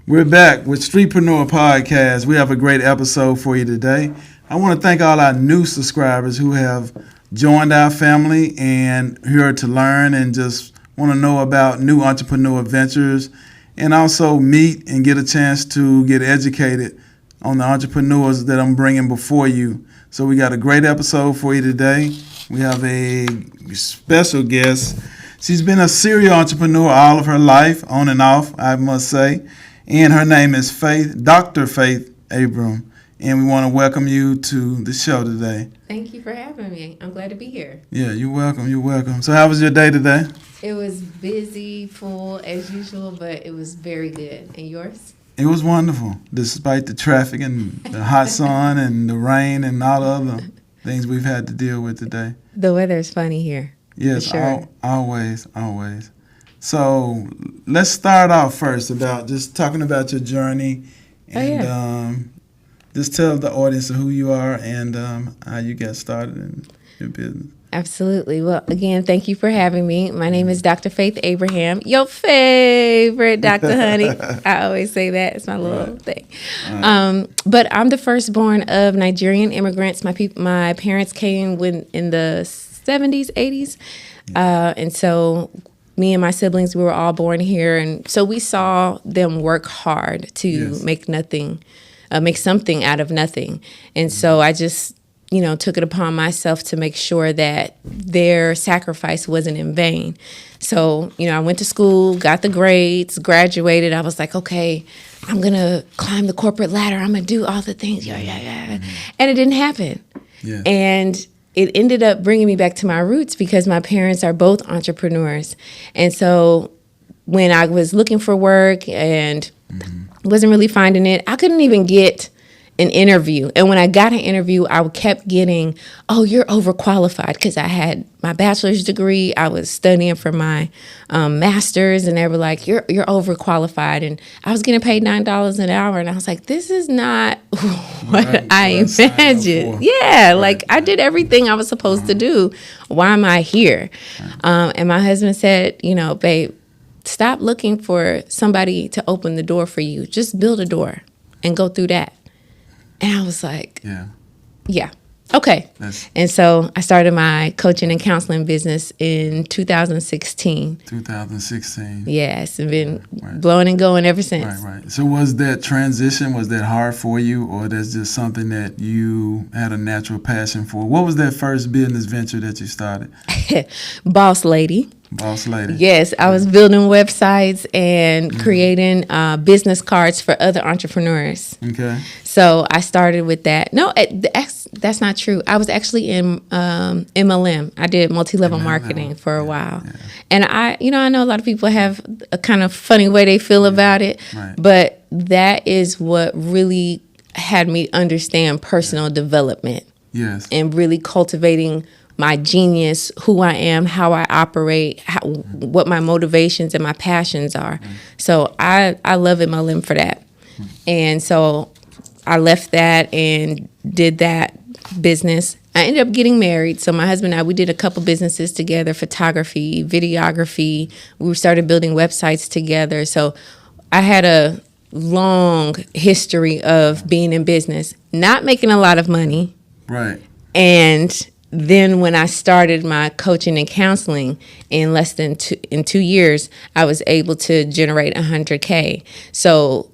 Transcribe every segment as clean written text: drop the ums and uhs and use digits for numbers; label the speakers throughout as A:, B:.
A: We're back with Streetpreneur Podcast. We have a great episode for you today. I want to thank all our new subscribers who have joined our family and here to learn and just want to know about new entrepreneur ventures and also meet and get a chance to get educated on the entrepreneurs that I'm bringing before you. So we got a great episode for you today. We have a special guest. She's been a serial entrepreneur all of her life, on and off, I must say. And her name is Dr. Faith Abram. And we want to welcome you to the show today.
B: Thank you for having me. I'm glad to be here.
A: Yeah, you're welcome. You're welcome. So how was your day today?
B: It was busy, full as usual, but it was very good. And yours?
A: It was wonderful, despite the traffic and the hot sun and the rain and all the other things we've had to deal with today.
B: The weather is funny here.
A: Yes,
B: sure.
A: always. So let's start off first about just talking about your journey and just tell the audience who you are and how you got started in your business.
B: Absolutely. Well, again, thank you for having me. My name is Dr. Faith Abraham, your favorite Dr. Honey. I always say that. It's my little thing. Right. But I'm the firstborn of Nigerian immigrants. My parents came in the 70s, 80s. And so me and my siblings, we were all born here. And so we saw them work hard to make something out of nothing. And so I just, took it upon myself to make sure that their sacrifice wasn't in vain. So, I went to school, got the grades, graduated. I was like, okay, I'm going to climb the corporate ladder. I'm going to do all the things. Yeah. And it didn't happen. Yeah. And it ended up bringing me back to my roots because my parents are both entrepreneurs. And so when I was looking for work and wasn't really finding it, I couldn't even get an interview. And when I got an interview, I kept getting, oh, you're overqualified, because I had my bachelor's degree. I was studying for my master's, and they were like, you're overqualified. And I was getting paid $9 an hour. And I was like, this is not what I imagined. Yeah, like I did everything I was supposed to do. Why am I here? And my husband said, babe, stop looking for somebody to open the door for you. Just build a door and go through that. And I was like, yeah, okay. And so I started my coaching and counseling business in 2016. 2016. Yes, and been blowing and going ever since.
A: Right. So was that transition, was that hard for you, or that's just something that you had a natural passion for? What was that first business venture that you started?
B: Boss Lady.
A: Boss Lady.
B: Yes, I was building websites and creating business cards for other entrepreneurs. Okay. So I started with that. No, that's not true. I was actually in MLM. I did multi-level marketing for a while. Yeah. And I know a lot of people have a kind of funny way they feel about it, but that is what really had me understand personal development. Yes. And really cultivating my genius, who I am, how I operate, what my motivations and my passions are. So I love MLM for that. And so I left that and did that business. I ended up getting married. So my husband and I, we did a couple businesses together, photography, videography. We started building websites together. So I had a long history of being in business, not making a lot of money. Right. And then when I started my coaching and counseling in less than 2 years, I was able to generate $100K. So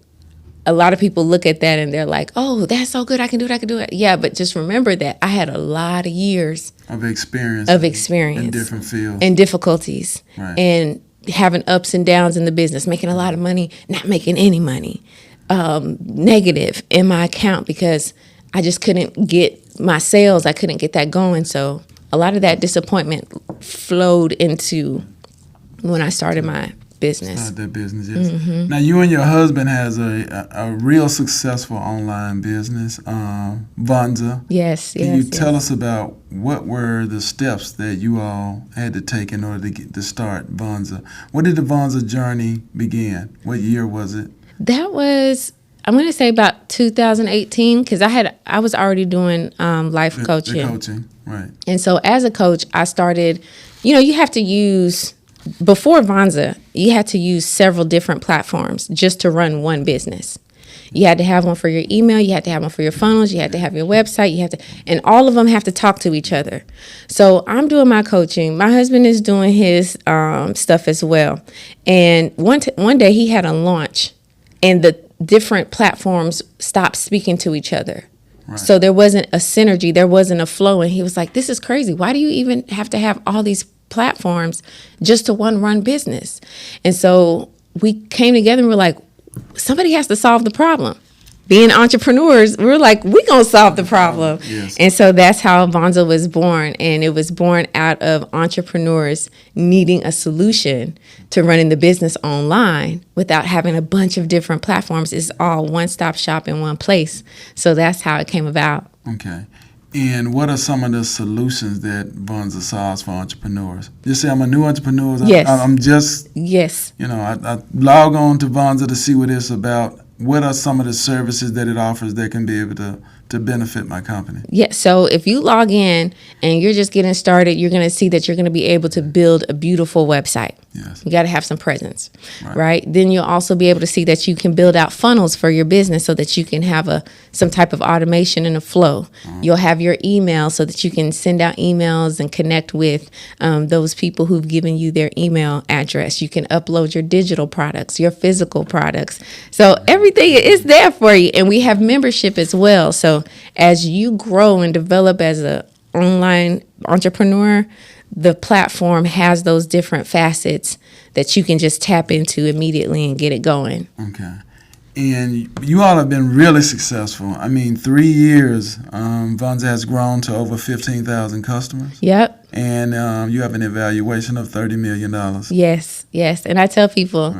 B: a lot of people look at that and they're like, oh, that's so good. I can do it. Yeah, but just remember that I had a lot of years
A: of experience
B: in
A: different fields
B: and difficulties and having ups and downs in the business, making a lot of money, not making any money, negative in my account because I just couldn't get my sales. I couldn't get that going. So a lot of that disappointment flowed into when I started my business.
A: Started that business, yes. Mm-hmm. Now, you and your husband has a real successful online business, Vonza.
B: Yes.
A: Can you tell us about what were the steps that you all had to take in order to start Vonza? When did the Vonza journey begin? What year was it?
B: That was, I'm going to say about 2018, because I was already doing life coaching.
A: The coaching, right.
B: And so as a coach, I started, you have to use before Vonza, you had to use several different platforms just to run one business. You had to have one for your email, you had to have one for your funnels, you had to have your website, and all of them have to talk to each other. So I'm doing my coaching. My husband is doing his stuff as well. And one day he had a launch, and the different platforms stopped speaking to each other. Right. So there wasn't a synergy, there wasn't a flow. And he was like, this is crazy. Why do you even have to have all these platforms just to run business? And so we came together and we're like, somebody has to solve the problem. Being entrepreneurs, we're like, we're going to solve the problem. Yes. And so that's how Vonza was born. And it was born out of entrepreneurs needing a solution to running the business online without having a bunch of different platforms. It's all one-stop shop in one place. So that's how it came about.
A: Okay. And what are some of the solutions that Vonza solves for entrepreneurs? You say I'm a new entrepreneur.
B: Yes.
A: I'm just,
B: yes.
A: I log on to Vonza to see what it's about. What are some of the services that it offers that can be able to benefit my company?
B: Yeah, so if you log in and you're just getting started, you're going to see that you're going to be able to build a beautiful website.
A: Yes.
B: You got to have some presence, right? Then you'll also be able to see that you can build out funnels for your business so that you can have some type of automation and a flow. You'll have your email so that you can send out emails and connect with those people who've given you their email address. You can upload your digital products, your physical products. So everything is there for you. And we have membership as well. So as you grow and develop as an online entrepreneur, the platform has those different facets that you can just tap into immediately and get it going.
A: Okay. And you all have been really successful. I mean, 3 years, Vonza has grown to over 15,000 customers.
B: Yep.
A: And you have an evaluation of $30 million.
B: Yes. And I tell people...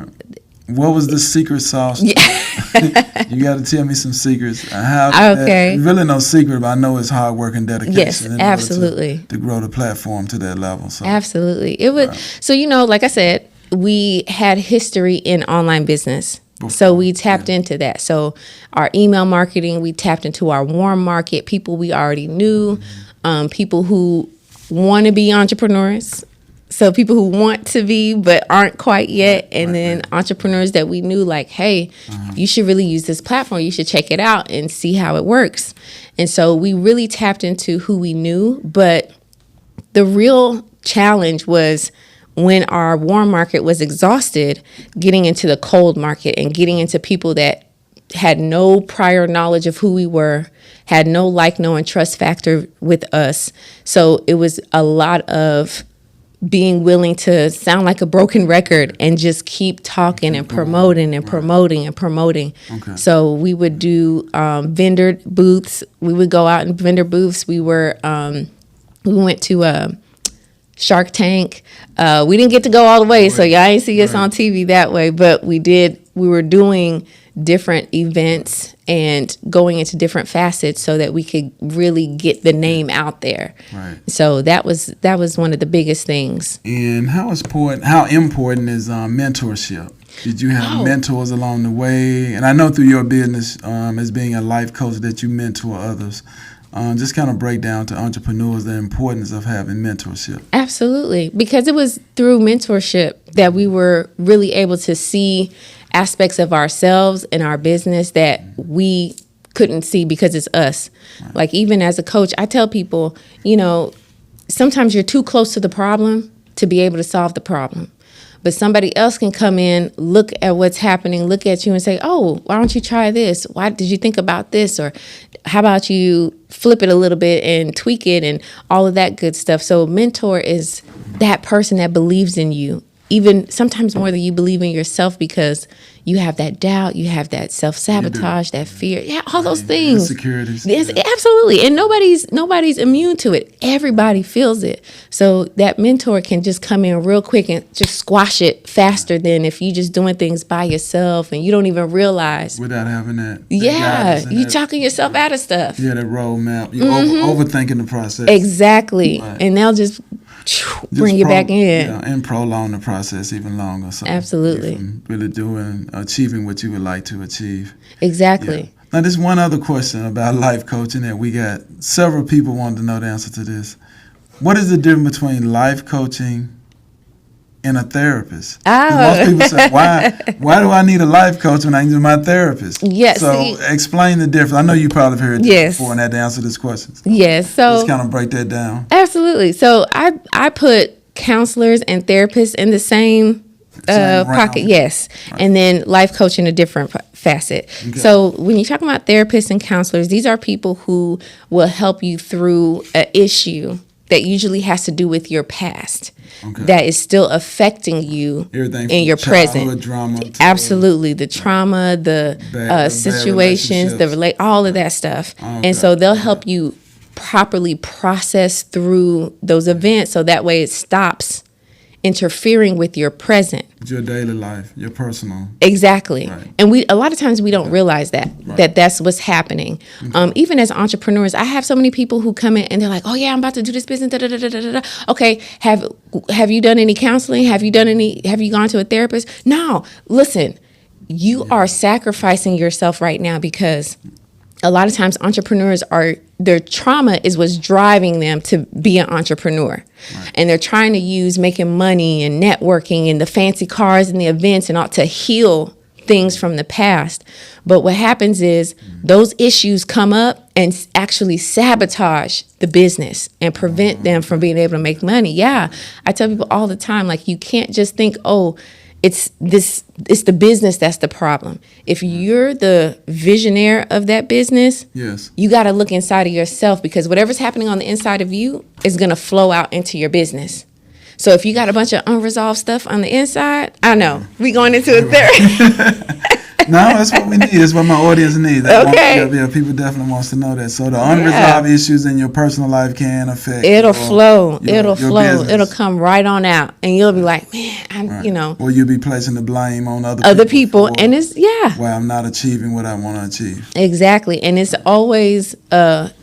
A: What was the secret sauce? Yeah. You got to tell me some secrets.
B: Okay.
A: Really no secret, but I know it's hard work and dedication.
B: Yes, absolutely.
A: To grow the platform to that level. So.
B: Absolutely. It was So like I said, we had history in online business. Before. So we tapped into that. So our email marketing, we tapped into our warm market, people we already knew, people who want to be entrepreneurs. So people who want to be but aren't quite yet, and then entrepreneurs that we knew like, hey, you should really use this platform. You should check it out and see how it works. And so we really tapped into who we knew. But the real challenge was when our warm market was exhausted, getting into the cold market and getting into people that had no prior knowledge of who we were, had no like, know, and trust factor with us. So it was a lot of being willing to sound like a broken record and just keep talking and promoting and promoting and promoting. Okay. So we would do vendor booths. We would go out in vendor booths. We went to Shark Tank. We didn't get to go all the way, so y'all ain't see us on TV that way, but we were doing different events and going into different facets so that we could really get the name out there. Right. So that was one of the biggest things.
A: And how important is mentorship? Did you have mentors along the way? And I know through your business as being a life coach that you mentor others. Just kind of break down to entrepreneurs the importance of having mentorship.
B: Absolutely. Because it was through mentorship that we were really able to see aspects of ourselves and our business that we couldn't see because it's us. Right. Like even as a coach, I tell people, sometimes you're too close to the problem to be able to solve the problem. But somebody else can come in, look at what's happening, look at you and say, oh, why don't you try this? Why did you think about this? Or how about you flip it a little bit and tweak it and all of that good stuff. So a mentor is that person that believes in you, even sometimes more than you believe in yourself, because you have that doubt, you have that self-sabotage, that fear, all those things.
A: Insecurities.
B: Yes, absolutely. And nobody's immune to it. Everybody feels it. So that mentor can just come in real quick and just squash it faster than if you just doing things by yourself and you don't even realize.
A: Without having that.
B: You're talking yourself out of stuff.
A: Yeah, that roadmap. You're overthinking the process.
B: Exactly. Right. And they'll just bring you back in.
A: And prolong the process even longer. So
B: absolutely.
A: Really achieving what you would like to achieve.
B: Exactly.
A: Yeah. Now, there's one other question about life coaching that we got. Several people wanted to know the answer to this. What is the difference between life coaching in a therapist.
B: Oh.
A: Most people say, why do I need a life coach when I can do my therapist?
B: Yes.
A: So explain the difference. I know you probably have heard this
B: Yes.
A: before and had to answer this question.
B: Yes. So
A: just kind of break that down.
B: Absolutely. So I put counselors and therapists in the same pocket. Yes. Right. And then life coach in a different facet. Okay. So when you talk about therapists and counselors, these are people who will help you through an issue that usually has to do with your past, that is still affecting you in your present.
A: Drama
B: Absolutely. The trauma, the situations, all of that stuff. And so they'll help you properly process through those events so that way it stops interfering with your present.
A: Your daily life, your personal.
B: Exactly.
A: Right.
B: And a lot of times we don't realize that's what's happening. Even as entrepreneurs, I have so many people who come in and they're like, oh yeah, I'm about to do this business. Da, da, da, da, da, da. Okay, have you done any counseling? Have you gone to a therapist? No, listen, you are sacrificing yourself right now because a lot of times entrepreneurs their trauma is what's driving them to be an entrepreneur. Right. And they're trying to use making money and networking and the fancy cars and the events and all to heal things from the past. But what happens is those issues come up and actually sabotage the business and prevent them from being able to make money. Yeah, I tell people all the time, like, you can't just think, oh, it's the business that's the problem. If you're the visionary of that business,
A: yes,
B: you got to look inside of yourself because whatever's happening on the inside of you is going to flow out into your business. So if you got a bunch of unresolved stuff on the inside, I know we going into it there.
A: No, that's what we need. That's what my audience needs. People definitely wants to know that. So the unresolved issues in your personal life can affect.
B: It'll flow. It'll flow.
A: Business.
B: It'll come right on out, and you'll be like, man,
A: Or you'll be placing the blame on other
B: people, and it's
A: Well, I'm not achieving what I want to achieve.
B: Exactly, and it's always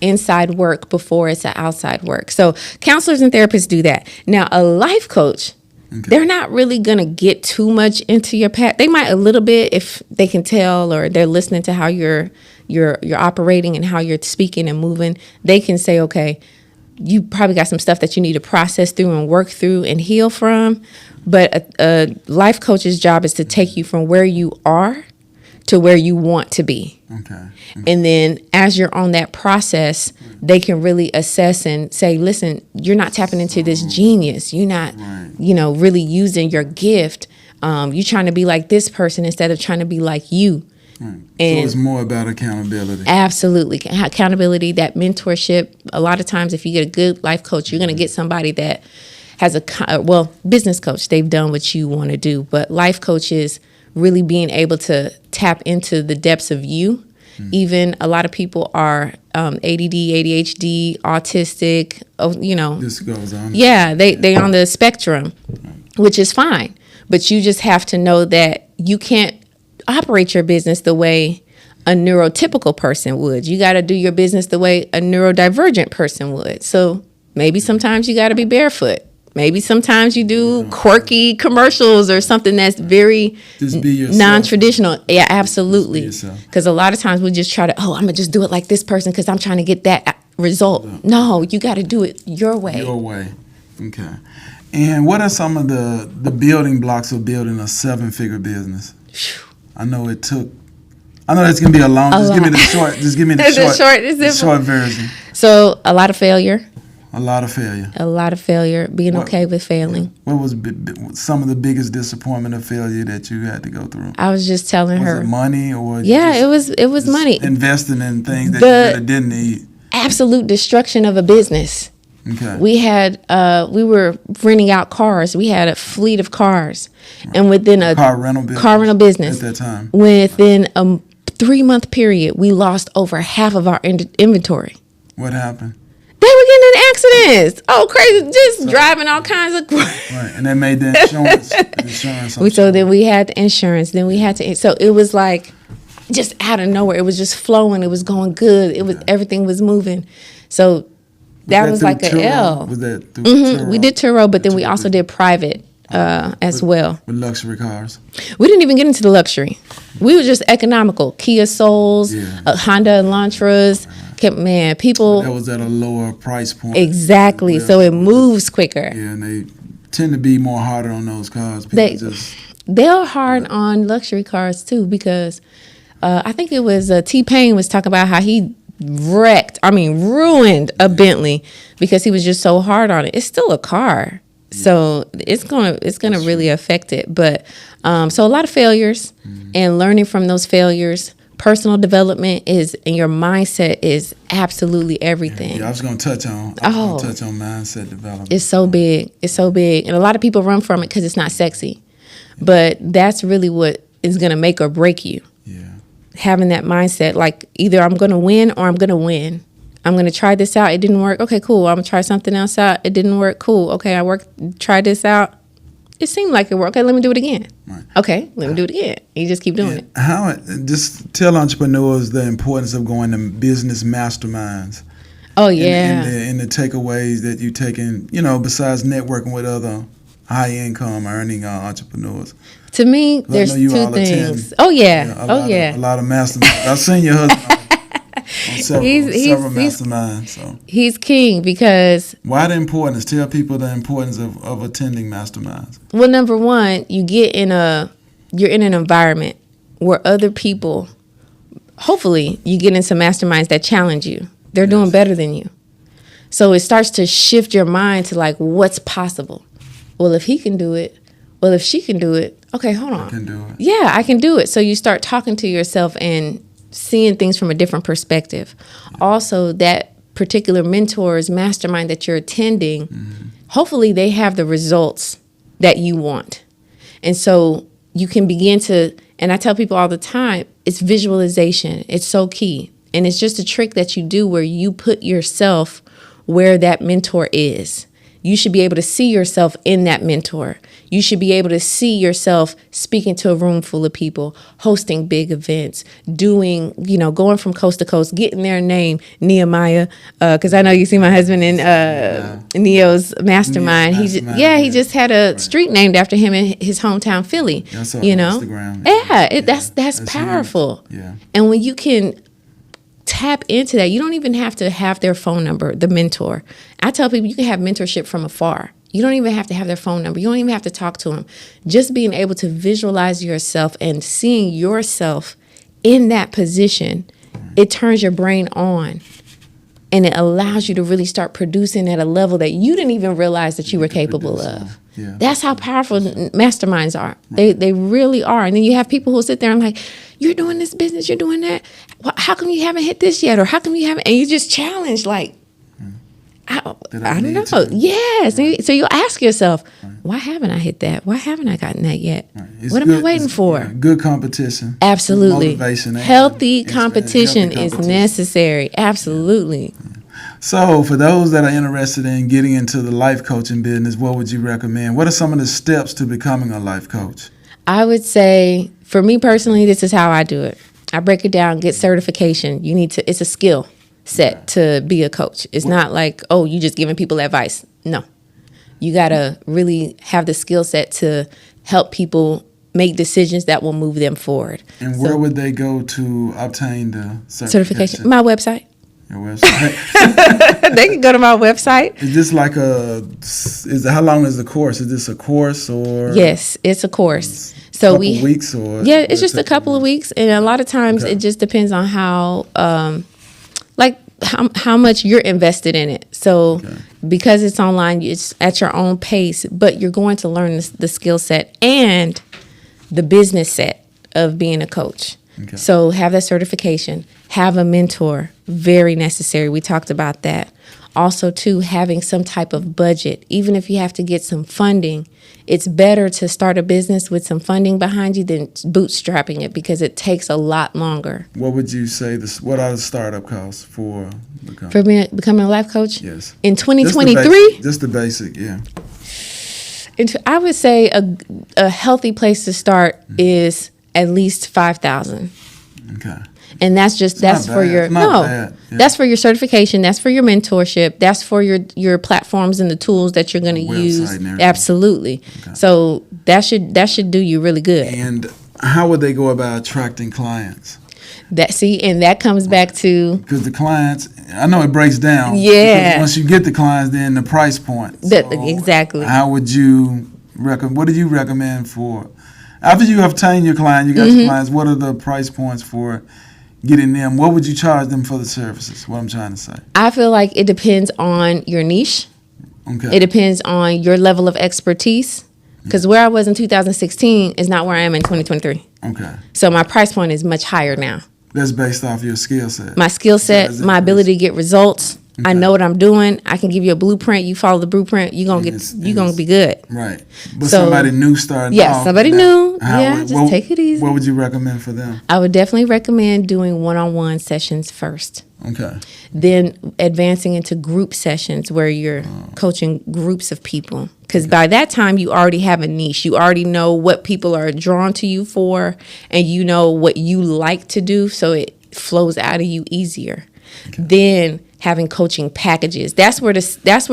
B: inside work before it's an outside work. So counselors and therapists do that. Now, a life coach. Okay. They're not really going to get too much into your past. They might a little bit if they can tell or they're listening to how you're operating and how you're speaking and moving. They can say, okay, you probably got some stuff that you need to process through and work through and heal from. But a life coach's job is to take you from where you are to where you want to be.
A: Okay.
B: And then as you're on that process, they can really assess and say, listen, you're not tapping into this genius. You're not, really using your gift. You're trying to be like this person instead of trying to be like you.
A: Right. And so it's more about accountability.
B: Absolutely. Accountability, that mentorship. A lot of times if you get a good life coach, you're going to get somebody that has business coach. They've done what you want to do. But life coaches really being able to tap into the depths of you. Even a lot of people are ADD, ADHD, autistic,
A: This goes on.
B: Yeah, they on the spectrum, which is fine. But you just have to know that you can't operate your business the way a neurotypical person would. You got to do your business the way a neurodivergent person would. So maybe sometimes you got to be barefoot. Maybe sometimes you do quirky commercials or something that's very non-traditional. Yeah, absolutely. Because a lot of times we just try to, I'm going to just do it like this person because I'm trying to get that result. No, you got to do it your way.
A: Your way. Okay. And what are some of the building blocks of building a 7-figure business? I know it's going to be a long, just give me the short version.
B: So a lot of failure.
A: A lot of failure.
B: A lot of failure. Being okay with failing.
A: What was some of the biggest disappointment of failure that you had to go through?
B: I was just telling her.
A: Was it money or?
B: Yeah, it was money.
A: Investing in things that you really didn't need.
B: Absolute destruction of a business.
A: Okay.
B: We were renting out cars. We had a fleet of cars, and within a
A: car rental business at that time,
B: within a 3-month period, we lost over half of our inventory.
A: What happened?
B: They were getting in accidents. Oh, crazy. Just driving all kinds of...
A: Right. And they made the insurance.
B: So then we had the insurance. Then we had to... So it was like just out of nowhere. It was just flowing. It was going good. Everything was moving. So that was like an L.
A: Was that through Turo?
B: We did Turo, but then we also did private as well.
A: With luxury cars?
B: We didn't even get into the luxury. We were just economical. Kia Souls, Honda Elantras. People...
A: But that was at a lower price point.
B: Exactly. So it moves quicker.
A: Yeah, and tend to be more harder on those cars.
B: They're hard on luxury cars too, because I think it was T-Pain was talking about how he ruined a Bentley because he was just so hard on it. It's still a car. So it's gonna really affect it. But so a lot of failures and learning from those failures. Personal development and your mindset is absolutely everything.
A: Yeah, I was gonna touch on mindset development.
B: It's so big. It's so big, and a lot of people run from it because it's not sexy. But that's really what is gonna make or break you.
A: Yeah,
B: having that mindset, like either I'm gonna win or I'm gonna win. I'm going to try this out. It didn't work. Okay, cool. I'm going to try something else out. It didn't work. Cool. Okay, tried this out. It seemed like it worked. Okay, let me do it again. Right. Okay, let me do it again. You just keep doing it.
A: Just tell entrepreneurs the importance of going to business masterminds.
B: Oh, yeah.
A: And the takeaways that you taking, besides networking with other high-income earning entrepreneurs.
B: To me, there's two things. Oh, yeah.
A: A lot of masterminds. I've seen your husband. Several masterminds. So.
B: He's king because...
A: Why the importance? Tell people the importance of attending masterminds.
B: Well, number one, you're in an environment where other people, hopefully you get into masterminds that challenge you. They're doing better than you. So it starts to shift your mind to like, what's possible? Well, if he can do it, well, if she can do it, okay, hold on.
A: I can do it.
B: Yeah, I can do it. So you start talking to yourself and seeing things from a different perspective. Also, that particular mentor's mastermind that you're attending, hopefully they have the results that you want. And so you can begin to, and I tell people all the time, it's visualization. It's so key. And it's just a trick that you do where you put yourself where that mentor is. You should be able to see yourself in that mentor. You should be able to see yourself speaking to a room full of people, hosting big events, doing, going from coast to coast, getting their name, Nehemiah, because I know you see my husband in Neo's mastermind. He just had a street named after him in his hometown, Philly.
A: That's on Instagram.
B: Yeah, that's powerful.
A: Yeah.
B: And when you can tap into that, you don't even have to have their phone number, the mentor. I tell people you can have mentorship from afar. You don't even have to have their phone number. You don't even have to talk to them. Just being able to visualize yourself and seeing yourself in that position, it turns your brain on. And it allows you to really start producing at a level that you didn't even realize that you were capable of. Yeah. That's how powerful masterminds are. They really are. And then you have people who sit there and like, you're doing this business, you're doing that. Well, how come you haven't hit this yet? Or how come you haven't? And you just challenge like, I don't know. Yes. Right. So you'll ask yourself, why haven't I hit that? Why haven't I gotten that yet? Right. What am I waiting for?
A: Good competition.
B: Absolutely.
A: Motivation.
B: Healthy competition is necessary. Absolutely.
A: Yeah. So for those that are interested in getting into the life coaching business, what would you recommend? What are some of the steps to becoming a life coach?
B: I would say, for me personally, this is how I do it. I break it down, get certification. It's a skill set to be a coach. It's not like, oh, you just giving people advice. No. You got to really have the skill set to help people make decisions that will move them forward.
A: And where would they go to obtain the certification?
B: My website.
A: Your website?
B: They can go to my website.
A: Is this how long is the course? Is this a course or?
B: Yes, it's a course.
A: So weeks or?
B: Yeah, it's just a couple of weeks. And a lot of times it just depends on how much you're invested in it. So because it's online, it's at your own pace, but you're going to learn the skill set and the business set of being a coach. Okay. So have that certification, have a mentor, very necessary. We talked about that. Also, too, having some type of budget. Even if you have to get some funding, it's better to start a business with some funding behind you than bootstrapping it because it takes a lot longer.
A: What would you say, what are the startup costs for becoming?
B: For becoming a life coach?
A: Yes.
B: In 2023?
A: Just the basic, yeah.
B: I would say a healthy place to start is at least $5,000.
A: Okay.
B: And that's for your that's for your certification, that's for your mentorship, that's for your platforms and the tools that you're going to use. Absolutely. Okay. So that should do you really good.
A: And how would they go about attracting clients?
B: And that comes back to
A: because the clients, I know it breaks down.
B: Yeah.
A: Once you get the clients, then the price point.
B: Exactly.
A: How would you recommend? What do you recommend for after you obtain your client? You got your clients. What are the price points for getting them? What would you charge them for the services? What I'm trying to say.
B: I feel like it depends on your niche.
A: Okay.
B: It depends on your level of expertise. Because where I was in 2016 is not where I am in 2023.
A: Okay.
B: So my price point is much higher now.
A: That's based off your skill set.
B: My skill set, my ability to get results. Okay. I know what I'm doing. I can give you a blueprint. You follow the blueprint, you're gonna be good.
A: Right. But somebody new starting off.
B: Somebody new. Just take it easy.
A: What would you recommend for them?
B: I would definitely recommend doing one-on-one sessions first.
A: Okay.
B: Then advancing into group sessions where you're coaching groups of people. Because by that time, you already have a niche. You already know what people are drawn to you for, and you know what you like to do, so it flows out of you easier. Okay. Then having coaching packages. That's where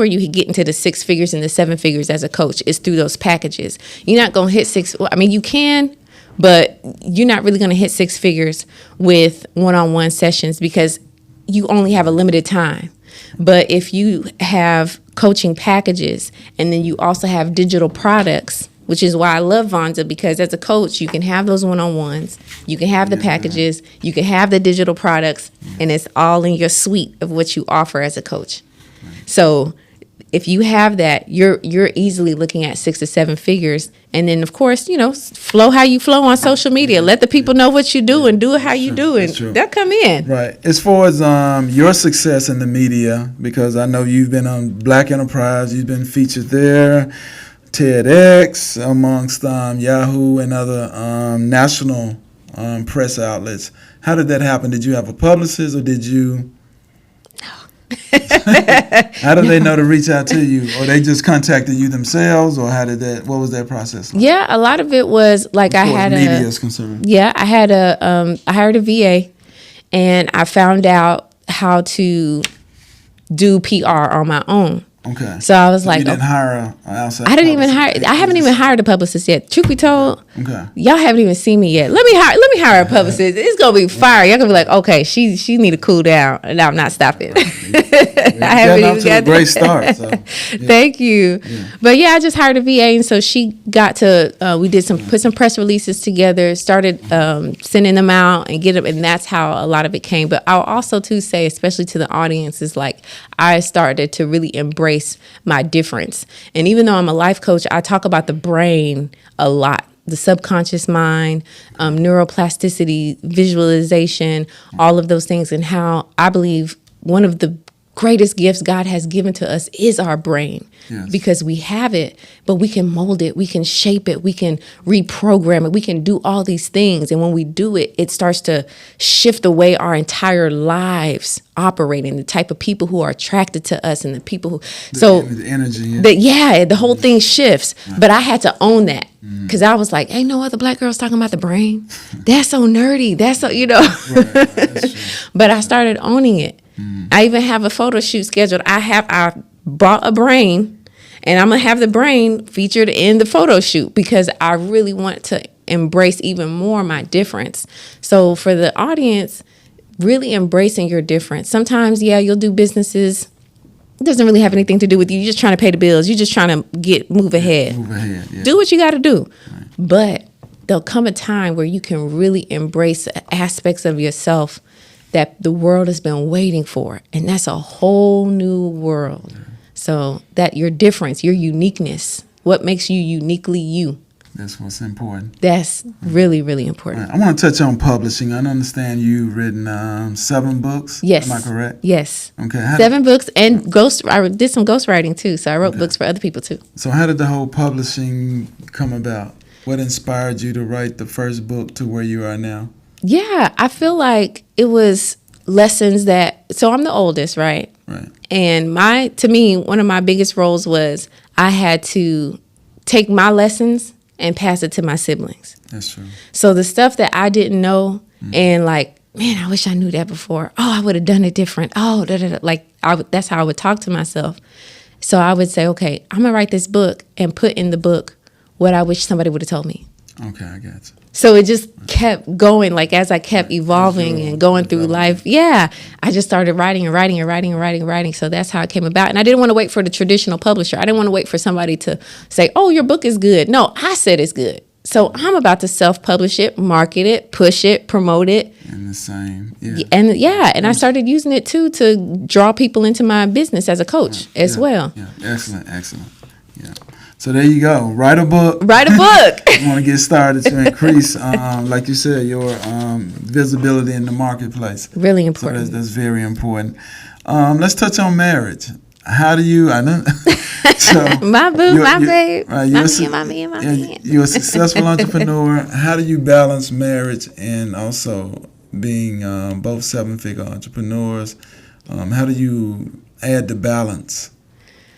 B: you get into the 6 figures and the 7 figures as a coach, is through those packages. You're not going to hit you can, but you're not really going to hit 6 figures with one-on-one sessions because you only have a limited time. But if you have coaching packages and then you also have digital products, which is why I love Vonza, because as a coach, you can have those one-on-ones, you can have the packages, you can have the digital products, and it's all in your suite of what you offer as a coach. So if you have that, you're easily looking at 6 to 7 figures. And then, of course, flow how you flow on social media. Let the people know what you do and do it how you do, and they'll come in.
A: Right. As far as your success in the media, because I know you've been on Black Enterprise, you've been featured there, TEDx, amongst Yahoo and other national press outlets. How did that happen? Did you have a publicist, or did you? How did they know to reach out to you, or they just contacted you themselves, or what was that process like?
B: Yeah, a lot of it was like I hired a VA, and I found out how to do PR on my own.
A: Okay.
B: So I was like,
A: you didn't hire an outside.
B: I haven't even hired a publicist yet. Truth be told,
A: okay,
B: y'all haven't even seen me yet. Let me hire a publicist. It's gonna be fire. Y'all gonna be like, okay, she need to cool down, and I'm not stopping.
A: I haven't even got a great start. So, yeah.
B: Thank you. Yeah. But yeah, I just hired a VA, and so she got to. We did put some press releases together, started sending them out and get them, and that's how a lot of it came. But I'll also too say, especially to the audience, is like I started to really embrace my difference. And even though I'm a life coach, I talk about the brain a lot. The subconscious mind, neuroplasticity, visualization, all of those things, and how I believe one of the greatest gifts God has given to us is our brain. Yes. Because we have it, but we can mold it, we can shape it, we can reprogram it, we can do all these things. And when we do it, it starts to shift the way our entire lives operate, and the type of people who are attracted to us, and the people who
A: the energy.
B: The whole thing shifts. Right. But I had to own that. Because I was like, ain't no other black girls talking about the brain. That's so nerdy. That's so, Right. But I started owning it. I even have a photo shoot scheduled. I brought a brain, and I'm going to have the brain featured in the photo shoot because I really want to embrace even more my difference. So for the audience, really embracing your difference. Sometimes, you'll do businesses. It doesn't really have anything to do with you. You're just trying to pay the bills. You're just trying to move ahead. Yeah. Do what you got to do. Right. But there'll come a time where you can really embrace aspects of yourself that the world has been waiting for. And that's a whole new world. Yeah. So that your difference, your uniqueness, what makes you uniquely you.
A: That's what's important.
B: That's really, really important.
A: Right. I want to touch on publishing. I understand you've written 7 books.
B: Yes.
A: Am I correct?
B: Yes.
A: Okay.
B: 7 books, and I did some ghostwriting too. So I wrote books for other people too.
A: So how did the whole publishing come about? What inspired you to write the first book to where you are now? Yeah,
B: I feel like it was lessons so I'm the oldest, right?
A: Right.
B: And to me, one of my biggest roles was I had to take my lessons and pass it to my siblings.
A: That's true.
B: So the stuff that I didn't know, and like, man, I wish I knew that before. Oh, I would have done it different. Oh, like that's how I would talk to myself. So I would say, okay, I'm gonna write this book and put in the book what I wish somebody would have told me.
A: Okay, I got you.
B: So it just kept going. Like as I kept evolving and going through life, I just started writing and writing and writing and writing and writing. So that's how it came about. And I didn't want to wait for the traditional publisher. I didn't want to wait for somebody to say, "Oh, your book is good." No, I said it's good. So I'm about to self-publish it, market it, push it, promote it.
A: And the same,
B: And I started using it too to draw people into my business as a coach as well.
A: Yeah, excellent. Yeah. So there you go. Write a book.
B: Write a book.
A: You want to get started to increase, like you said, your visibility in the marketplace.
B: Really important.
A: So that's very important. Let's touch on marriage. How do you? I know. So
B: my boo, my babe, my
A: man. You're a successful entrepreneur. How do you balance marriage and also being both seven-figure entrepreneurs? How do you add the balance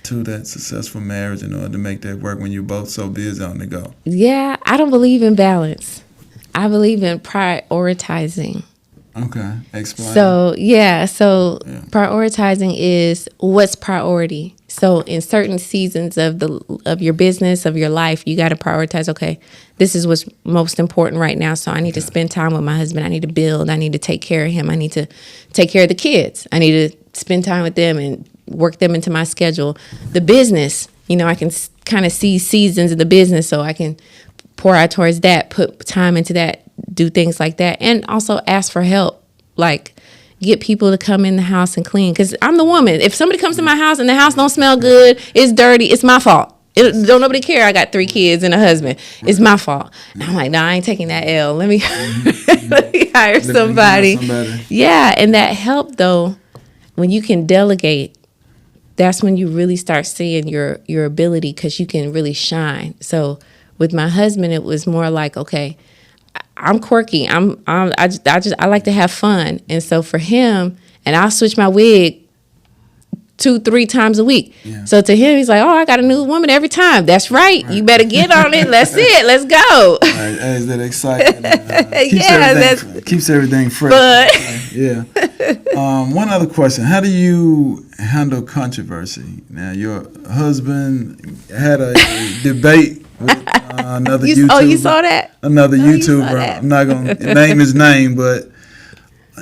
A: to that successful marriage in order to make that work when you're both so busy on the go?
B: Yeah, I don't believe in balance. I believe in prioritizing.
A: Okay, explain.
B: So prioritizing is what's priority. So in certain seasons of your business, of your life, you got to prioritize, okay, this is what's most important right now. So I need to spend time with my husband. I need to build. I need to take care of him. I need to take care of the kids. I need to spend time with them and work them into my schedule. The business, I can kind of see seasons of the business, so I can pour out towards that, put time into that, do things like that, and also ask for help, like get people to come in the house and clean. Because I'm the woman. If somebody comes to my house and the house don't smell good, it's dirty, it's my fault. Don't nobody care. I got 3 kids and a husband. It's my fault. And I'm like, no, I ain't taking that L. Let me hire somebody. Yeah, and that help though, when you can delegate, that's when you really start seeing your ability, because you can really shine. So with my husband, it was more like, okay, I'm quirky. I like to have fun. And so for him, and I'll switch my wig 2-3 times a week. Yeah. So to him, he's like, oh, I got a new woman every time. That's right. You better get on it. That's it. Let's go.
A: Right. Is that exciting? Keeps everything fresh. Yeah. One other question. How do you handle controversy? Now, your husband had a debate with another YouTuber.
B: Oh, you saw that?
A: Another YouTuber. I'm not going to name his name,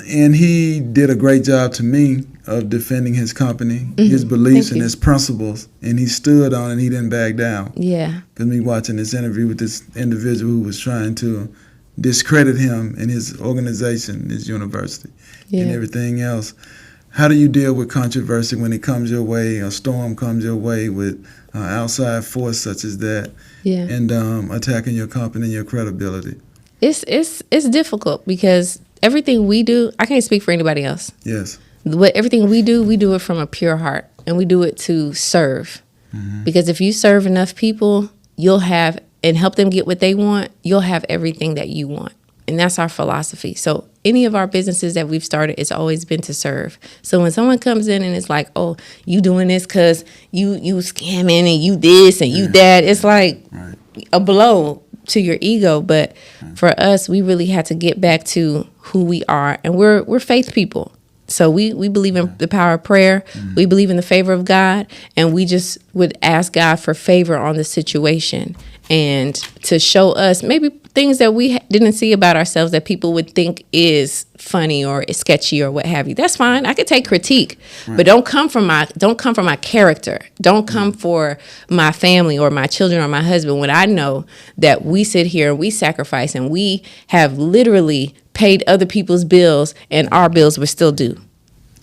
A: and he did a great job to me of defending his company, his beliefs, and his principles, and he stood on it, and he didn't back down.
B: Yeah.
A: Because me watching this interview with this individual who was trying to discredit him and his organization, his university, and everything else. How do you deal with controversy when it comes your way, a storm comes your way with outside force such as that, and attacking your company and your credibility?
B: It's difficult because everything we do, I can't speak for anybody else.
A: Yes.
B: Everything we do it from a pure heart, and we do it to serve. Mm-hmm. Because if you serve enough people, you'll have, and help them get what they want, you'll have everything that you want. And that's our philosophy. So any of our businesses that we've started, it's always been to serve. So when someone comes in and it's like, oh, you doing this because you scamming and you this and you that, it's like a blow to your ego. But for us, we really had to get back to who we are. And we're faith people. So we believe in the power of prayer. We believe in the favor of God. And we just would ask God for favor on the situation and to show us maybe things that we didn't see about ourselves that people would think is funny or is sketchy or what have you. That's fine. I could take critique, but don't come from my character. Don't come for my family or my children or my husband when I know that we sit here and we sacrifice and we have literally paid other people's bills and our bills were still due.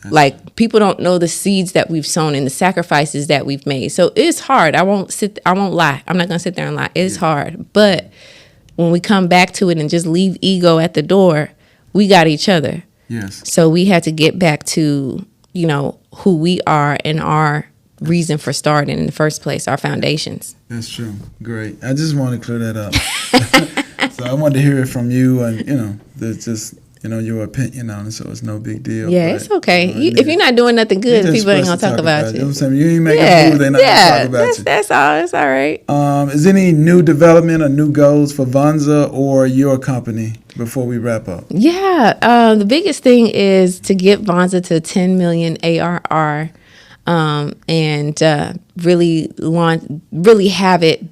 B: Like, people don't know the seeds that we've sown and the sacrifices that we've made. So it's hard. I won't lie. I'm not going to sit there and lie. It's hard. But when we come back to it and just leave ego at the door, we got each other.
A: Yes.
B: So we had to get back to, who we are and our reason for starting in the first place, our foundations.
A: That's true. Great. I just want to clear that up. So I wanted to hear it from you, and, that's just, your opinion on it, so it's no big deal.
B: Yeah, it's okay. If you're not doing nothing good, people ain't going to talk about you.
A: You know what I'm saying? You ain't making a move, they're not going to talk about you.
B: That's all. That's all right.
A: Is any new development or new goals for Vonza or your company before we wrap up?
B: Yeah. The biggest thing is to get Vonza to 10 million ARR and really have it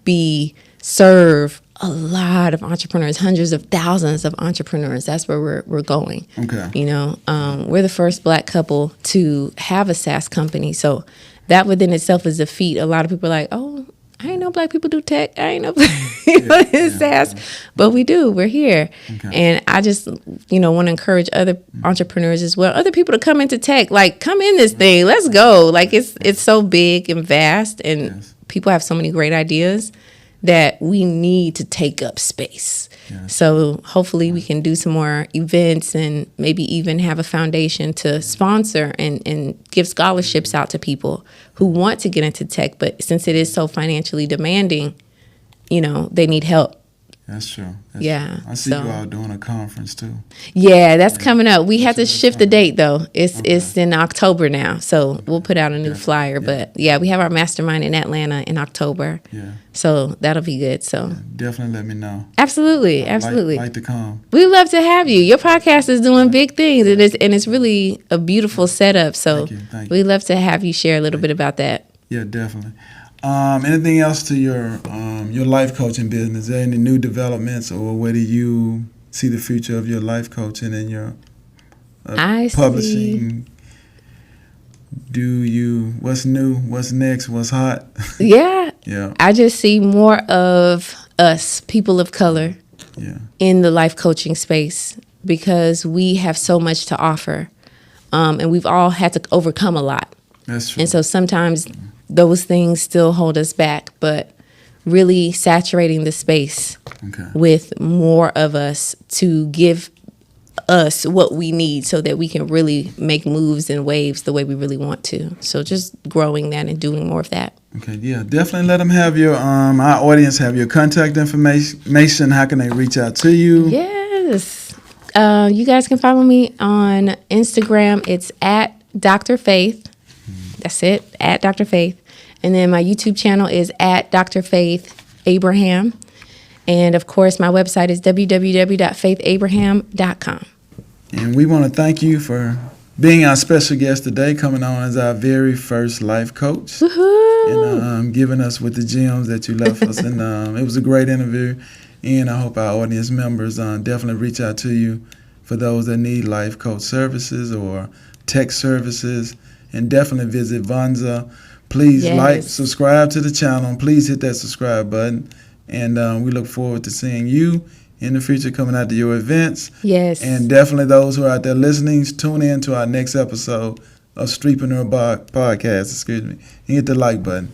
B: serve a lot of entrepreneurs, hundreds of thousands of entrepreneurs. That's where we're going.
A: Okay.
B: You know, we're the first Black couple to have a SaaS company. So that within itself is a feat. A lot of people are like, oh, I ain't know Black people do tech. I ain't know people do SaaS. But we do. We're here.
A: Okay.
B: And I just, want to encourage other entrepreneurs as well, other people to come into tech. Like, come in this thing. Let's go. Like, it's so big and vast. And people have so many great ideas that we need to take up space. Yeah. So hopefully we can do some more events and maybe even have a foundation to sponsor and give scholarships out to people who want to get into tech. But since it is so financially demanding, they need help.
A: That's true.
B: True.
A: I see you all doing a conference too.
B: Yeah, that's coming up. We have to shift the date though. It's in October now. So we'll put out a new flyer. But we have our mastermind in Atlanta in October. Yeah. So that'll be good. So
A: definitely let me know.
B: Absolutely.
A: Like to come.
B: We love to have you. Your podcast is doing big things, and it's really a beautiful setup. So
A: Thank you.
B: We love to have you share a little bit about that.
A: Yeah, definitely. Anything else to your life coaching business? Is there any new developments, or where do you see the future of your life coaching and your publishing? What's new? What's next? What's hot?
B: Yeah.
A: Yeah.
B: I just see more of us, people of color, in the life coaching space, because we have so much to offer, and we've all had to overcome a lot.
A: That's true.
B: And so sometimes those things still hold us back, but really saturating the space with more of us to give us what we need so that we can really make moves and waves the way we really want to. So just growing that and doing more of that.
A: Okay, yeah, definitely let them have our audience have your contact information. How can they reach out to you?
B: Yes. You guys can follow me on Instagram. It's at Dr. Faith. That's it, at Dr. Faith. And then my YouTube channel is at Dr. Faith Abraham. And of course, my website is www.faithabraham.com.
A: And we want to thank you for being our special guest today, coming on as our very first life coach.
B: Woohoo!
A: And giving us with the gems that you left us. And it was a great interview. And I hope our audience members definitely reach out to you for those that need life coach services or tech services. And definitely visit Vonza. Please like, subscribe to the channel. Please hit that subscribe button. And we look forward to seeing you in the future coming out to your events.
B: Yes.
A: And definitely those who are out there listening, tune in to our next episode of Streetpreneur Podcast. And hit the like button.